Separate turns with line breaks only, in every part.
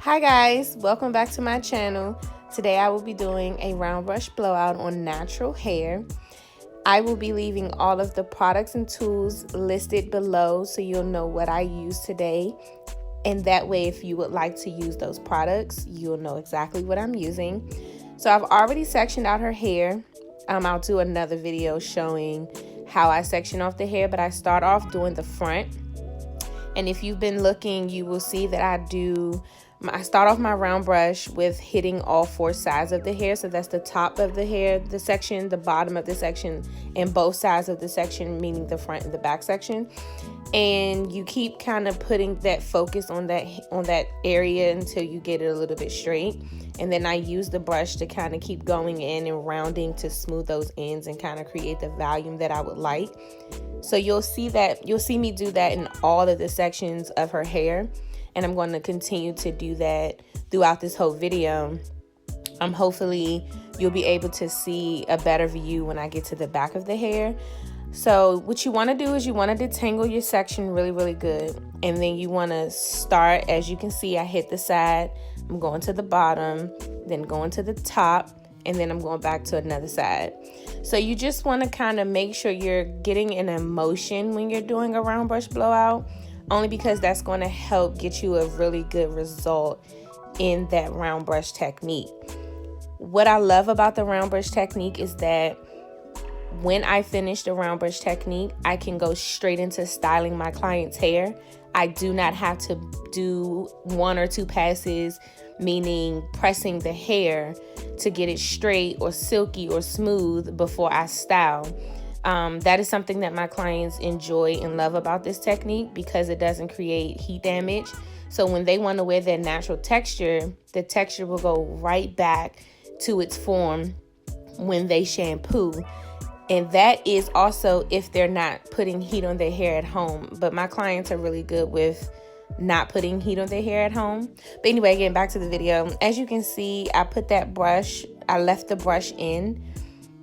Hi guys, welcome back to my channel. Today I will be doing a round brush blowout on natural hair. I will be leaving all of the products and tools listed below so you'll know what I use today. And that way, if you would like to use those products, you'll know exactly what I'm using. So I've already sectioned out her hair. I'll do another video showing how I section off the hair, but I start off doing the front. And if you've been looking, you will see that I start off my round brush with hitting all four sides of the hair. So that's the top of the hair, the section, the bottom of the section, and both sides of the section, meaning the front and the back section. And you keep kind of putting that focus on that area until you get it a little bit straight. And then I use the brush to kind of keep going in and rounding to smooth those ends and kind of create the volume that I would like. So you'll see me do that in all of the sections of her hair. And I'm going to continue to do that throughout this whole video. Hopefully you'll be able to see a better view when I get to the back of the hair. So what you want to do is you want to detangle your section really good. And then you want to start, as you can see, I hit the side, I'm going to the bottom, then going to the top, and then I'm going back to another side. So you just want to kind of make sure you're getting an emotion when you're doing a round brush blowout, only because that's going to help get you a really good result in that round brush technique. What I love about the round brush technique is that when I finish the round brush technique, I can go straight into styling my client's hair. I do not have to do one or two passes, meaning pressing the hair to get it straight or silky or smooth before I style. That is something that my clients enjoy and love about this technique because it doesn't create heat damage. So when they want to wear their natural texture, the texture will go right back to its form when they shampoo. And that is also if they're not putting heat on their hair at home. But my clients are really good with not putting heat on their hair at home. But anyway, getting back to the video, as you can see, I left the brush in.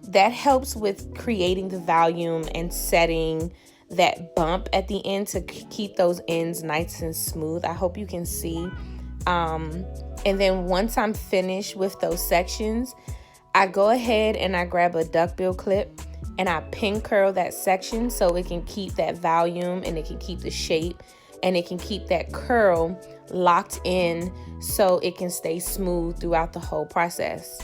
That helps with creating the volume and setting that bump at the end to keep those ends nice and smooth. I hope you can see. And then once I'm finished with those sections, I go ahead and I grab a duckbill clip and I pin curl that section so it can keep that volume and it can keep the shape and it can keep that curl locked in so it can stay smooth throughout the whole process.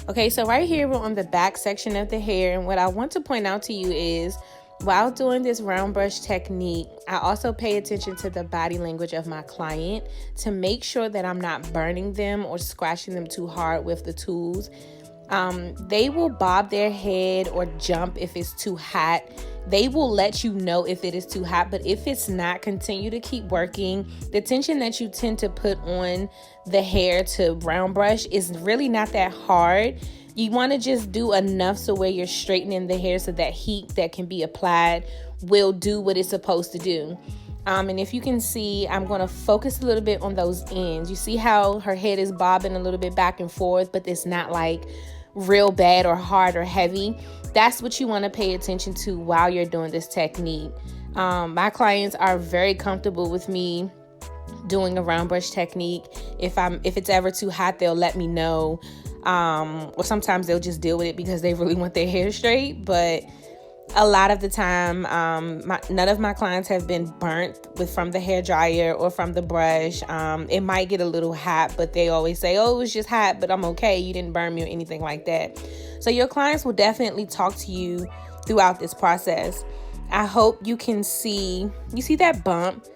Okay, so right here we're on the back section of the hair, and what I want to point out to you is while doing this round brush technique, I also pay attention to the body language of my client to make sure that I'm not burning them or scratching them too hard with the tools. They will bob their head or jump if it's too hot. They will let you know if it is too hot, but if it's not, continue to keep working. The tension that you tend to put on the hair to round brush is really not that hard. You want to just do enough so where you're straightening the hair so that heat that can be applied will do what it's supposed to do. And if you can see, I'm going to focus a little bit on those ends. You see how her head is bobbing a little bit back and forth, but it's not like real bad or hard or heavy. That's what you want to pay attention to while you're doing this technique. My clients are very comfortable with me doing a round brush technique. If it's ever too hot, they'll let me know. Or sometimes they'll just deal with it because they really want their hair straight. But a lot of the time, none of my clients have been burnt from the hair dryer or from the brush. It might get a little hot, but they always say, oh, it was just hot, but I'm okay. You didn't burn me or anything like that. So your clients will definitely talk to you throughout this process. I hope you can see that bump.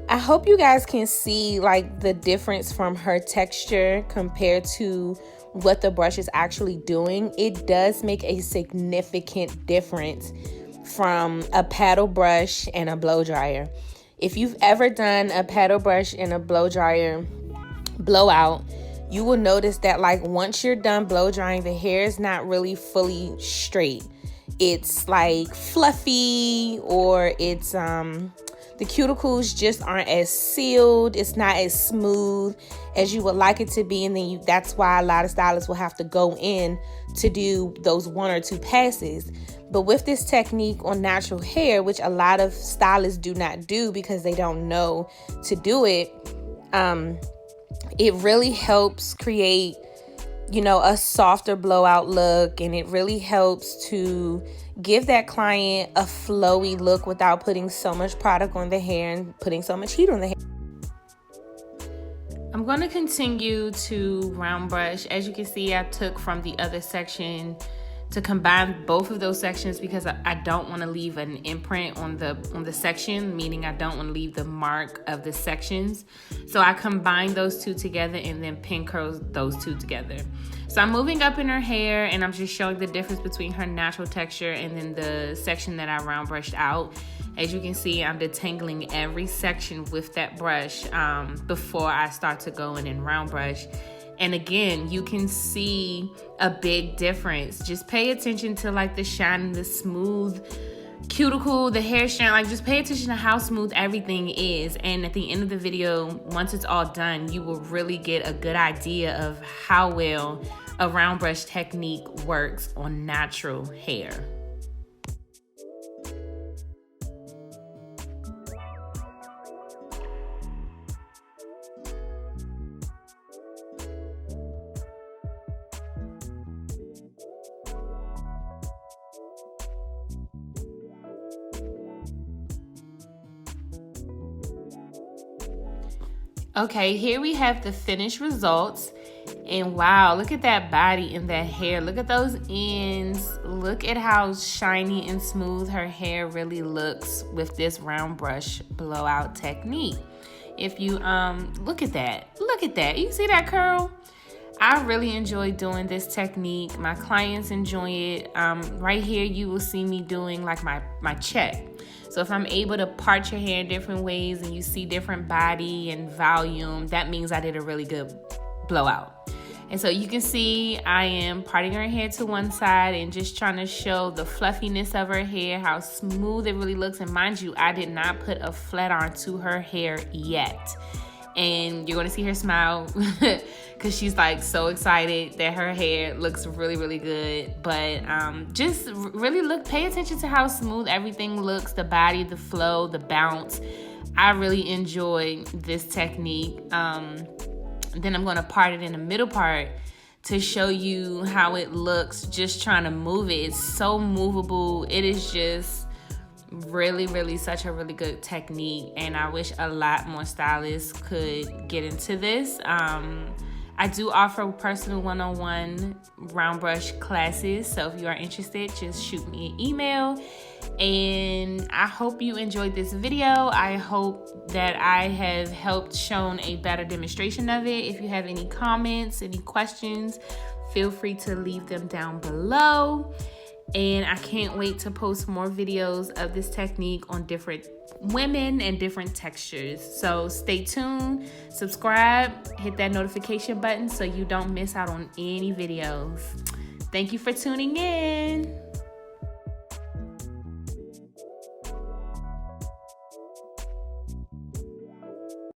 I hope you guys can see like the difference from her texture compared to what the brush is actually doing. It does make a significant difference from a paddle brush and a blow dryer. If you've ever done a paddle brush and a blow dryer blowout, you will notice that like once you're done blow drying, the hair is not really fully straight. It's like fluffy, or it's the the cuticles just aren't as sealed. It's not as smooth as you would like it to be. And then that's why a lot of stylists will have to go in to do those 1 or 2 passes. But with this technique on natural hair, which a lot of stylists do not do because they don't know to do it, it really helps create, you know, a softer blowout look, and it really helps to give that client a flowy look without putting so much product on the hair and putting so much heat on the hair. I'm going to continue to round brush. As you can see, I took from the other section to combine both of those sections because I don't want to leave an imprint on the section, meaning I don't want to leave the mark of the sections. So I combined those two together and then pin curls those two together. So I'm moving up in her hair and I'm just showing the difference between her natural texture and then the section that I round brushed out. As you can see, I'm detangling every section with that brush before I start to go in and round brush. And again, you can see a big difference. Just pay attention to like the shine, the smooth cuticle, the hair shine. Like just pay attention to how smooth everything is. And at the end of the video, once it's all done, you will really get a good idea of how well a round brush technique works on natural hair. Okay, here we have the finished results. And wow, look at that body and that hair. Look at those ends. Look at how shiny and smooth her hair really looks with this round brush blowout technique. If you look at that. Look at that. You see that curl? I really enjoy doing this technique. My clients enjoy it. Right here, you will see me doing like my check. So if I'm able to part your hair in different ways and you see different body and volume, that means I did a really good blowout. And so you can see I am parting her hair to one side and just trying to show the fluffiness of her hair, how smooth it really looks. And mind you, I did not put a flat iron to her hair yet. And you're gonna see her smile because she's like so excited that her hair looks really, really good. But just really pay attention to how smooth everything looks, the body, the flow, the bounce. I really enjoy this technique. Then I'm gonna part it in the middle part to show you how it looks just trying to move it. It's so movable. It is just really such a really good technique, and I wish a lot more stylists could get into this. I do offer personal one-on-one round brush classes, so if you are interested, just shoot me an email. And I hope you enjoyed this video. I hope that I have helped shown a better demonstration of it. If you have any comments, any questions, feel free to leave them down below. And I can't wait to post more videos of this technique on different women and different textures. So stay tuned, subscribe, hit that notification button so you don't miss out on any videos. Thank you for tuning in.